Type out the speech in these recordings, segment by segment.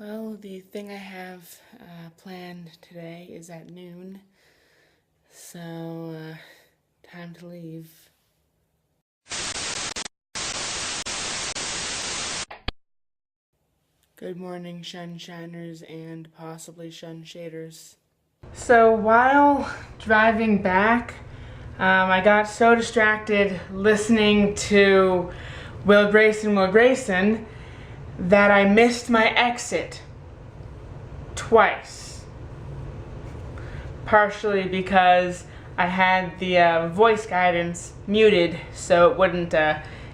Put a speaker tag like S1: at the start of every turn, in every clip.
S1: Well, the thing I have planned today is at noon, so time to leave. Good morning, SHunShiners and possibly SHunShaders. So while driving back, I got so distracted listening to Will Grayson that I missed my exit twice. Partially because I had the voice guidance muted so it wouldn't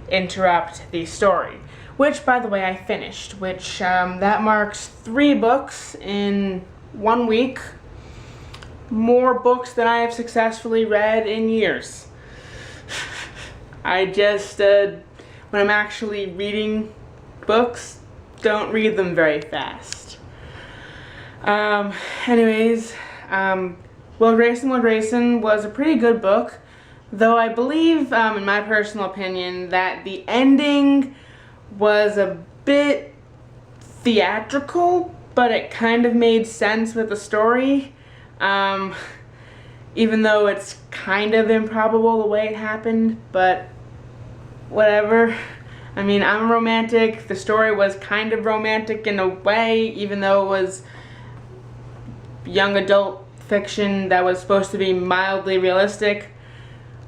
S1: interrupt the story. Which, by the way, I finished, which that marks 3 books in 1 week. More books than I have successfully read in years. I just, when I'm actually reading books, don't read them very fast. Anyways, Will Grayson was a pretty good book, though I believe, in my personal opinion, that the ending was a bit theatrical, but it kind of made sense with the story. Even though it's kind of improbable the way it happened, but whatever. I mean, I'm romantic. The story was kind of romantic in a way, even though it was young adult fiction that was supposed to be mildly realistic.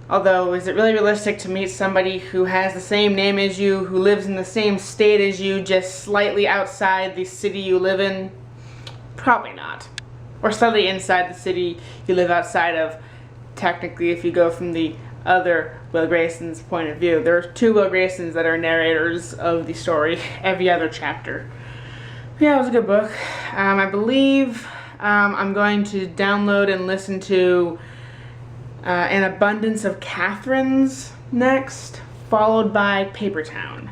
S1: Although, is it really realistic to meet somebody who has the same name as you, who lives in the same state as you, just slightly outside the city you live in? Probably not. Or slightly inside the city you live outside of, technically, if you go from the other Will Grayson's point of view. There are 2 Will Graysons that are narrators of the story every other chapter. Yeah, it was a good book. I believe I'm going to download and listen to An Abundance of Catherines next, followed by Paper Town.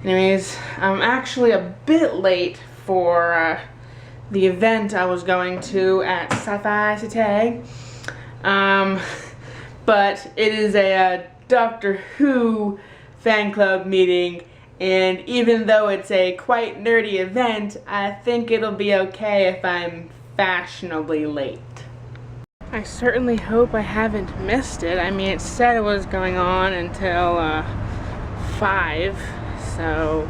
S1: Anyways, I'm actually a bit late for the event I was going to at Sci-Fi today. But it is a Doctor Who fan club meeting, and even though it's a quite nerdy event, I think it'll be okay if I'm fashionably late. I certainly hope I haven't missed it. I mean, it said it was going on until 5, so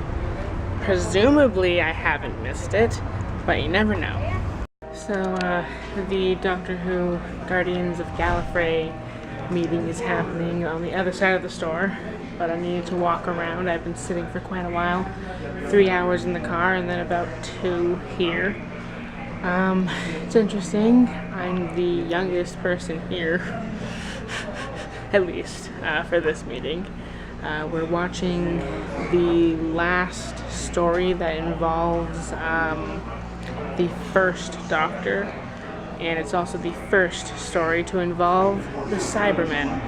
S1: presumably I haven't missed it, but you never know. So the Doctor Who Guardians of Gallifrey meeting is happening on the other side of the store, but I needed to walk around. I've been sitting for quite a while, 3 hours in the car and then about 2 here. It's interesting. I'm the youngest person here, at least, for this meeting. We're watching the last story that involves the first Doctor, and it's also the first story to involve the Cybermen.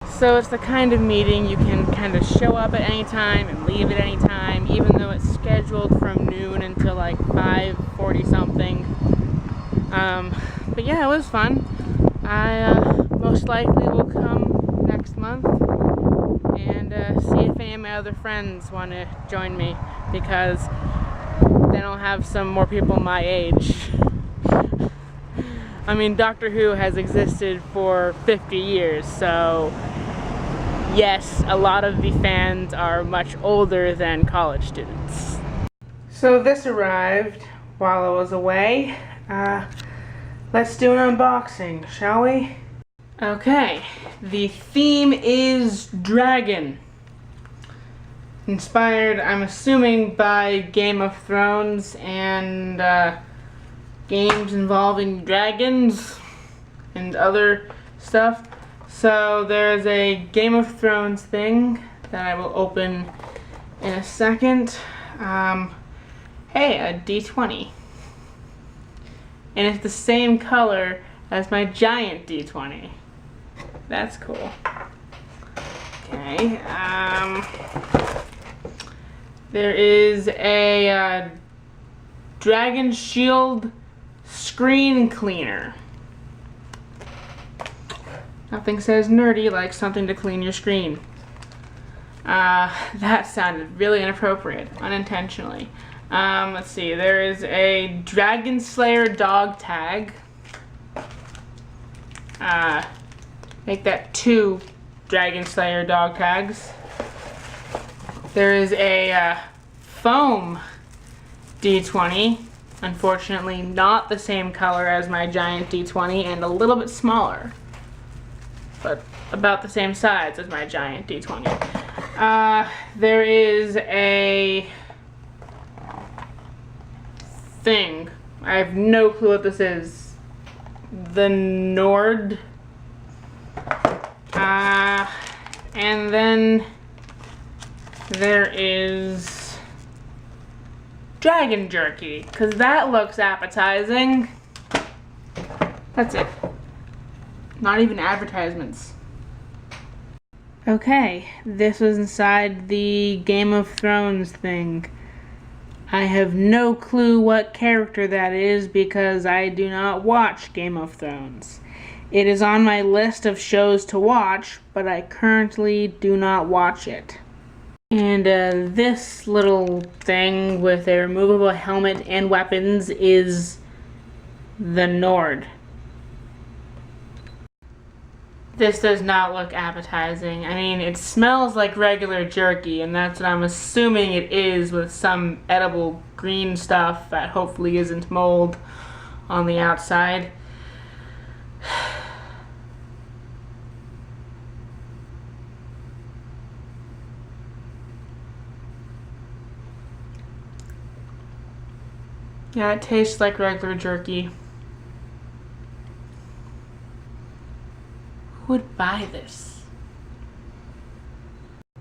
S1: So it's the kind of meeting you can kind of show up at any time and leave at any time, even though it's scheduled from noon until like 5:40 something. But yeah, it was fun. I most likely will come next month and see if any of my other friends want to join me, because then I'll have some more people my age. I mean, Doctor Who has existed for 50 years, so yes, a lot of the fans are much older than college students. So this arrived while I was away. Let's do an unboxing, shall we? Okay, the theme is dragon. Inspired, I'm assuming, by Game of Thrones and games involving dragons and other stuff. So there's a Game of Thrones thing that I will open in a second. Hey, a D20. And it's the same color as my giant D20. That's cool. Okay, there is a Dragon Shield screen cleaner. Nothing says nerdy like something to clean your screen. That sounded really inappropriate, unintentionally. Let's see, there is a Dragon Slayer dog tag. Make that 2 Dragon Slayer dog tags. There is a foam D20. Unfortunately, not the same color as my giant D20 and a little bit smaller, but about the same size as my giant D20. There is a thing. I have no clue what this is. The Nord. And then there is dragon jerky, because that looks appetizing. That's it. Not even advertisements. Okay, this was inside the Game of Thrones thing. I have no clue what character that is because I do not watch Game of Thrones. It is on my list of shows to watch, but I currently do not watch it. And this little thing with a removable helmet and weapons is the Nord. This does not look appetizing. I mean, it smells like regular jerky, and that's what I'm assuming it is, with some edible green stuff that hopefully isn't mold on the outside. Yeah, it tastes like regular jerky. Who would buy this?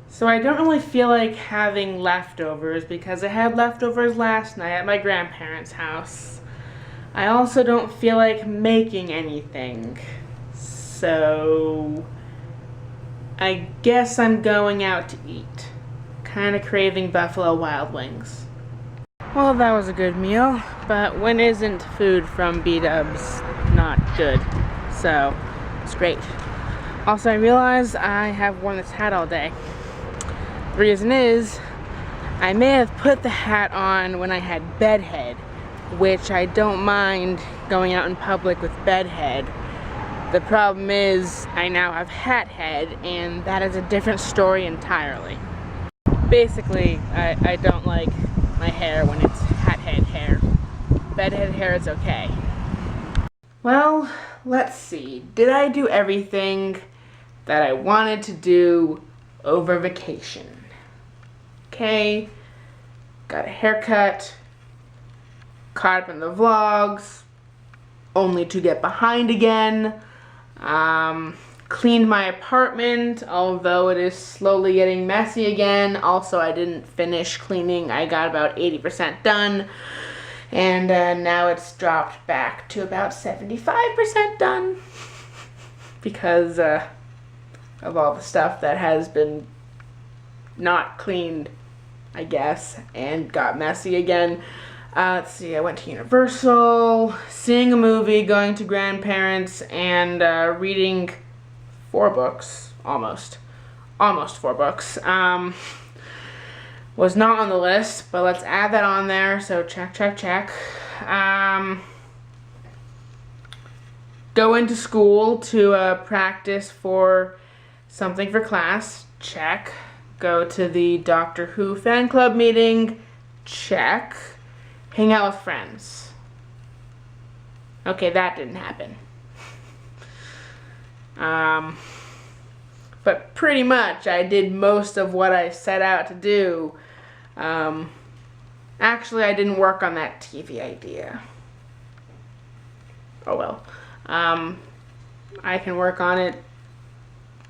S1: So I don't really feel like having leftovers because I had leftovers last night at my grandparents' house. I also don't feel like making anything. So I guess I'm going out to eat. Kinda craving Buffalo Wild Wings. Well, that was a good meal, but when isn't food from B-Dubs not good? So it's great. Also, I realized I have worn this hat all day. The reason is, I may have put the hat on when I had bedhead, which I don't mind going out in public with bedhead. The problem is, I now have hat head, and that is a different story entirely. Basically, I don't like my hair when it's hat head hair. Bedhead hair is okay. Well, let's see. Did I do everything that I wanted to do over vacation? Okay, got a haircut, caught up in the vlogs, only to get behind again, cleaned my apartment, although it is slowly getting messy again. Also, I didn't finish cleaning. I got about 80% done, and now it's dropped back to about 75% done because of all the stuff that has been not cleaned, I guess, and got messy again. Let's see, I went to Universal, seeing a movie, going to grandparents, and reading 4 books, almost 4 books. Was not on the list, but let's add that on there, so check. Go into school to practice for something for class, check. Go to the Doctor Who fan club meeting, check. Hang out with friends. Okay, that didn't happen. But pretty much I did most of what I set out to do. Actually, I didn't work on that TV idea. Oh well. I can work on it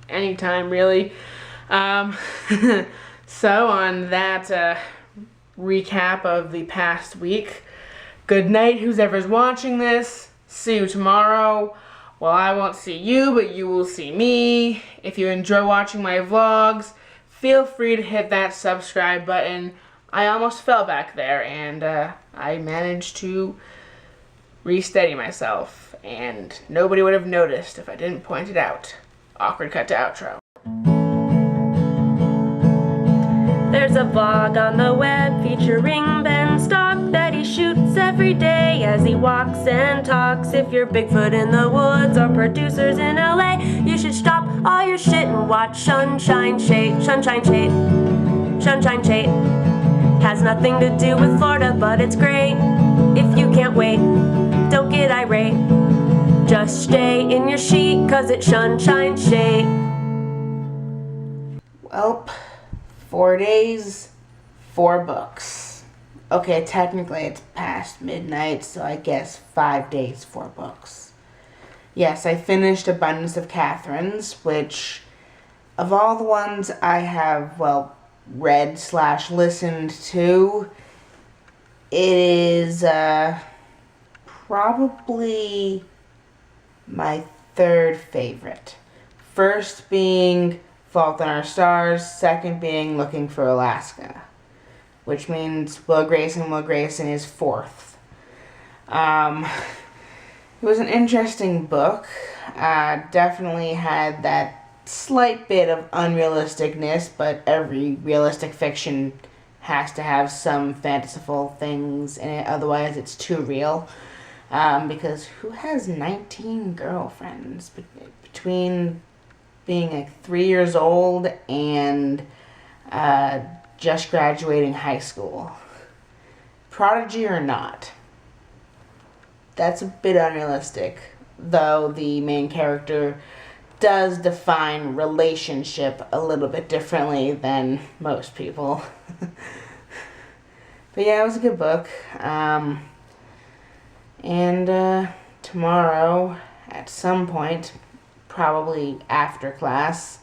S1: anytime, really. So on that recap of the past week, good night, whoever's watching this. See you tomorrow. Well, I won't see you, but you will see me. If you enjoy watching my vlogs, feel free to hit that subscribe button. I almost fell back there, and I managed to re-steady myself, and nobody would have noticed if I didn't point it out. Awkward cut to outro.
S2: There's a vlog on the web featuring Ben, every day as he walks and talks. If you're Bigfoot in the woods or producers in LA, you should stop all your shit and watch SHunShineSHate. SHunShineSHate. SHunShineSHate. Has nothing to do with Florida, but it's great. If you can't wait, don't get irate. Just stay in your sheet, cause it's SHunShineSHate.
S1: Well, 4 days, 4 books. Okay, technically it's past midnight, so I guess 5 days, 4 books. Yes, I finished Abundance of Catherine's, which, of all the ones I have, well, read/listened to, it is probably my 3rd favorite. First being Fault in Our Stars, second being Looking for Alaska, which means Will Grayson is 4th. It was an interesting book. Definitely had that slight bit of unrealisticness, but every realistic fiction has to have some fanciful things in it, otherwise it's too real. Because who has 19 girlfriends between being like 3 years old and just graduating high school? Prodigy or not, that's a bit unrealistic, though the main character does define relationship a little bit differently than most people. But yeah, it was a good book. And tomorrow, at some point, probably after class,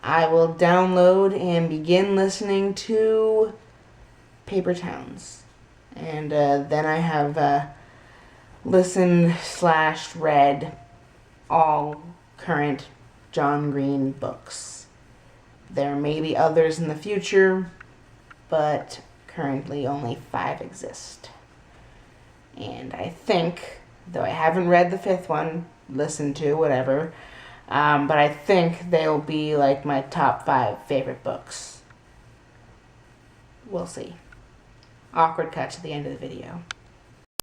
S1: I will download and begin listening to Paper Towns. And then I have listened/read all current John Green books. There may be others in the future, but currently only 5 exist. And I think, though I haven't read the 5th one, listened to, whatever, but I think they'll be like my top 5 favorite books. We'll see. Awkward cut to the end of the video.